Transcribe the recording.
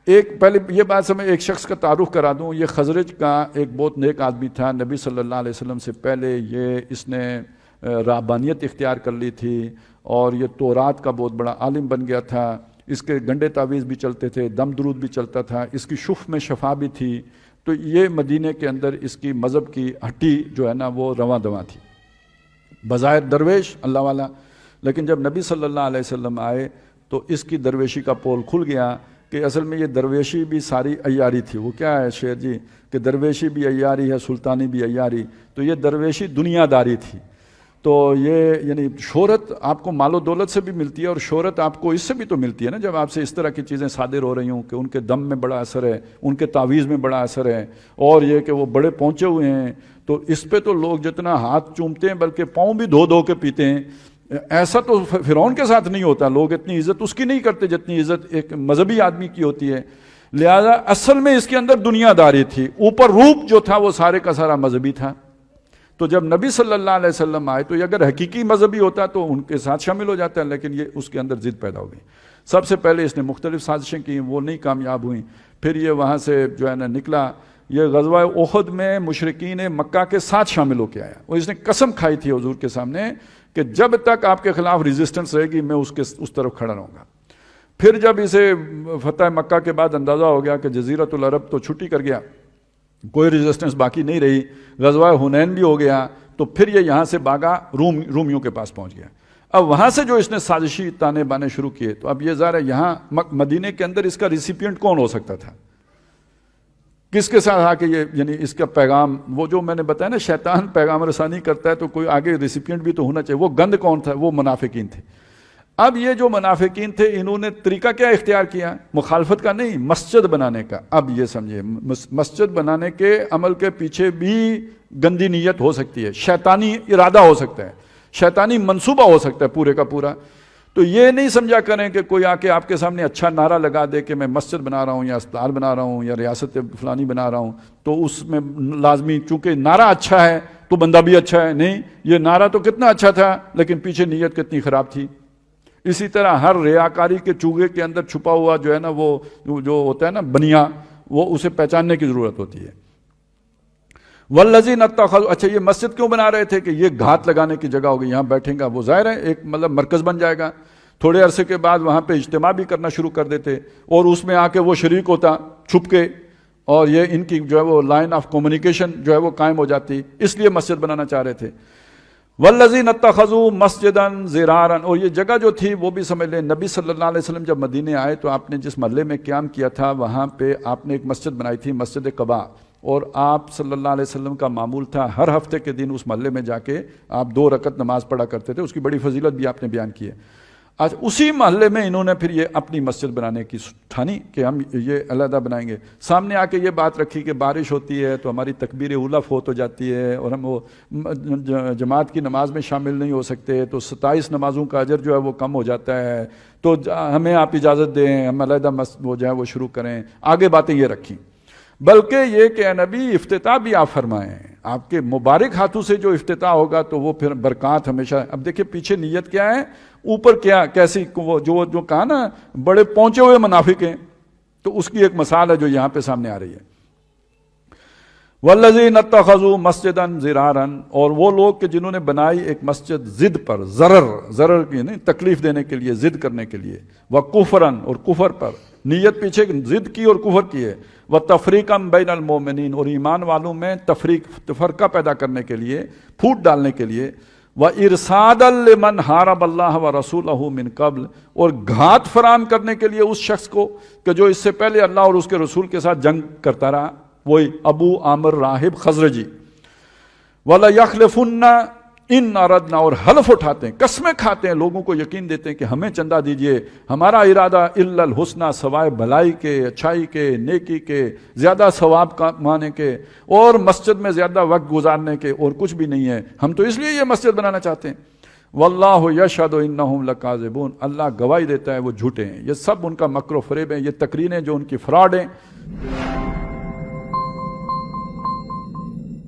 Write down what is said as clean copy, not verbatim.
ایک پہلے یہ بات سے میں ایک شخص کا تعارف کرا دوں. یہ خزرج کا ایک بہت نیک آدمی تھا. نبی صلی اللہ علیہ وسلم سے پہلے اس نے رہبانیت اختیار کر لی تھی اور یہ تورات کا بہت بڑا عالم بن گیا تھا. اس کے گنڈے تعویذ بھی چلتے تھے, دم درود بھی چلتا تھا, اس کی شف میں شفا بھی تھی. تو یہ مدینے کے اندر اس کی مذہب کی ہٹی جو ہے نا وہ رواں دواں تھی. بظاہر درویش اللہ والا, لیکن جب نبی صلی اللہ علیہ وسلم آئے تو اس کی درویشی کا پول کھل گیا کہ اصل میں یہ درویشی بھی ساری عیاری تھی. وہ کیا ہے شیر جی کہ درویشی بھی عیاری ہے, سلطانی بھی عیاری. تو یہ درویشی دنیا داری تھی. تو یہ یعنی شہرت آپ کو مال و دولت سے بھی ملتی ہے, اور شہرت آپ کو اس سے بھی تو ملتی ہے نا جب آپ سے اس طرح کی چیزیں صادر ہو رہی ہوں کہ ان کے دم میں بڑا اثر ہے, ان کے تعویذ میں بڑا اثر ہے, اور یہ کہ وہ بڑے پہنچے ہوئے ہیں. تو اس پہ تو لوگ جتنا ہاتھ چومتے ہیں بلکہ پاؤں بھی دھو دھو کے پیتے ہیں. ایسا تو فرعون کے ساتھ نہیں ہوتا. لوگ اتنی عزت اس کی نہیں کرتے جتنی عزت ایک مذہبی آدمی کی ہوتی ہے. لہذا اصل میں اس کے اندر دنیا داری تھی, اوپر روپ جو تھا وہ سارے کا سارا مذہبی تھا. تو جب نبی صلی اللہ علیہ وسلم آئے تو یہ اگر حقیقی مذہبی ہوتا تو ان کے ساتھ شامل ہو جاتا ہے, لیکن یہ اس کے اندر ضد پیدا ہو گئی. سب سے پہلے اس نے مختلف سازشیں کی, وہ نہیں کامیاب ہوئیں. پھر یہ وہاں سے جو ہے نا نکلا, یہ غزوہ احد میں مشرکین مکہ کے ساتھ شامل ہو کے آیا. اور اس نے قسم کھائی تھی حضور کے سامنے کہ جب تک آپ کے خلاف ریزسٹنس رہے گی میں اس طرف کھڑا رہوں گا. پھر جب اسے فتح مکہ کے بعد اندازہ ہو گیا کہ جزیرۃ العرب تو چھٹی کر گیا, کوئی ریزسٹنس باقی نہیں رہی, غزوہ حنین بھی ہو گیا, تو پھر یہ یہاں سے بھاگا رومیوں کے پاس پہنچ گیا. اب وہاں سے جو اس نے سازشی تانے بانے شروع کیے, تو اب یہ ظاہر ہے یہاں مدینے کے اندر اس کا ریسیپینٹ کون ہو سکتا تھا, کس کے ساتھ آ کے یہ یعنی اس کا پیغام, وہ جو میں نے بتایا نا شیطان پیغام رسانی کرتا ہے تو کوئی آگے ریسیپینٹ بھی تو ہونا چاہیے. وہ گند کون تھا, وہ منافقین تھے. اب یہ جو منافقین تھے انہوں نے طریقہ کیا اختیار کیا, مخالفت کا نہیں, مسجد بنانے کا. اب یہ سمجھے مسجد بنانے کے عمل کے پیچھے بھی گندی نیت ہو سکتی ہے, شیطانی ارادہ ہو سکتا ہے, شیطانی منصوبہ ہو سکتا ہے پورے کا پورا. تو یہ نہیں سمجھا کریں کہ کوئی آ کے آپ کے سامنے اچھا نعرہ لگا دے کہ میں مسجد بنا رہا ہوں یا اسپتال بنا رہا ہوں یا ریاست فلانی بنا رہا ہوں, تو اس میں لازمی چونکہ نعرہ اچھا ہے تو بندہ بھی اچھا ہے. نہیں, یہ نعرہ تو کتنا اچھا تھا لیکن پیچھے نیت کتنی خراب تھی. اسی طرح ہر ریاکاری کے چوگے کے اندر چھپا ہوا جو ہے نا وہ جو ہوتا ہے نا بنیا, وہ اسے پہچاننے کی ضرورت ہوتی ہے. والذین اتخذوا, اچھا یہ مسجد کیوں بنا رہے تھے کہ یہ گھات لگانے کی جگہ ہوگی, یہاں بیٹھیں گا, وہ ظاہر ہے ایک مطلب مرکز بن جائے گا. تھوڑے عرصے کے بعد وہاں پہ اجتماع بھی کرنا شروع کر دیتے اور اس میں آ کے وہ شریک ہوتا چھپ کے, اور یہ ان کی جو ہے وہ لائن آف کمیونیکیشن جو ہے وہ قائم ہو جاتی. اس لیے مسجد بنانا چاہ رہے تھے. والذین اتخذوا مسجدا ضرارا, اور یہ جگہ جو تھی وہ بھی سمجھ لیں نبی صلی اللہ علیہ وسلم جب مدینے آئے تو آپ نے جس محلے میں قیام کیا تھا وہاں پہ آپ نے ایک مسجد بنائی تھی, مسجد قباء. اور آپ صلی اللہ علیہ وسلم کا معمول تھا ہر ہفتے کے دن اس محلے میں جا کے آپ 2 رکعت نماز پڑھا کرتے تھے. اس کی بڑی فضیلت بھی آپ نے بیان کی ہے. آج اسی محلے میں انہوں نے پھر یہ اپنی مسجد بنانے کی ٹھانی کہ ہم یہ علیحدہ بنائیں گے. سامنے آ کے یہ بات رکھی کہ بارش ہوتی ہے تو ہماری تکبیر اولیٰ فوت ہو جاتی ہے اور ہم وہ جماعت کی نماز میں شامل نہیں ہو سکتے, تو 27 نمازوں کا اجر جو ہے وہ کم ہو جاتا ہے, تو ہمیں آپ اجازت دیں ہم علیحدہ وہ جو ہے وہ شروع کریں. آگے باتیں یہ رکھیں, بلکہ یہ کہ اے نبی افتتاح بھی آپ فرمائیں, آپ کے مبارک ہاتھوں سے جو افتتاح ہوگا تو وہ پھر برکات ہمیشہ. اب دیکھیں پیچھے نیت کیا ہے, اوپر کیا کیسی وہ جو کہا نا بڑے پہنچے ہوئے منافق ہیں, تو اس کی ایک مثال ہے جو یہاں پہ سامنے آ رہی ہے. والذین اتخذوا مسجدا ضرارا, اور وہ لوگ کہ جنہوں نے بنائی ایک مسجد ضد پر, ضرر کی نہیں تکلیف دینے کے لیے, ضد کرنے کے لیے. وکفرا, اور کفر پر, نیت پیچھے ضد کی اور کفر کی ہے. وتفریقا بین المؤمنین, اور ایمان والوں میں تفرقہ پیدا کرنے کے لیے, پھوٹ ڈالنے کے لیے. وارصادا لمن حارب اللہ ورسولہ من قبل, اور گھات فراہم کرنے کے لیے اس شخص کو کہ جو اس سے پہلے اللہ اور اس کے رسول کے ساتھ جنگ کرتا رہا, وہی ابو عامر راہب خزرجی. وَلَيَخْلِفُنَّ ان اردنا, اور حلف اٹھاتے ہیں, قسمیں کھاتے ہیں, لوگوں کو یقین دیتے ہیں کہ ہمیں چندہ دیجئے, ہمارا ارادہ الا الحسنى, سوائے بھلائی کے, اچھائی کے, نیکی کے, زیادہ ثواب کمانے کے اور مسجد میں زیادہ وقت گزارنے کے, اور کچھ بھی نہیں ہے, ہم تو اس لیے یہ مسجد بنانا چاہتے ہیں. واللہ یشہد انہم لکاذبون, اللہ گواہی دیتا ہے وہ جھوٹے ہیں. یہ سب ان کا مکر و فریب ہے, یہ تقریریں جو ان کی فراڈ ہیں.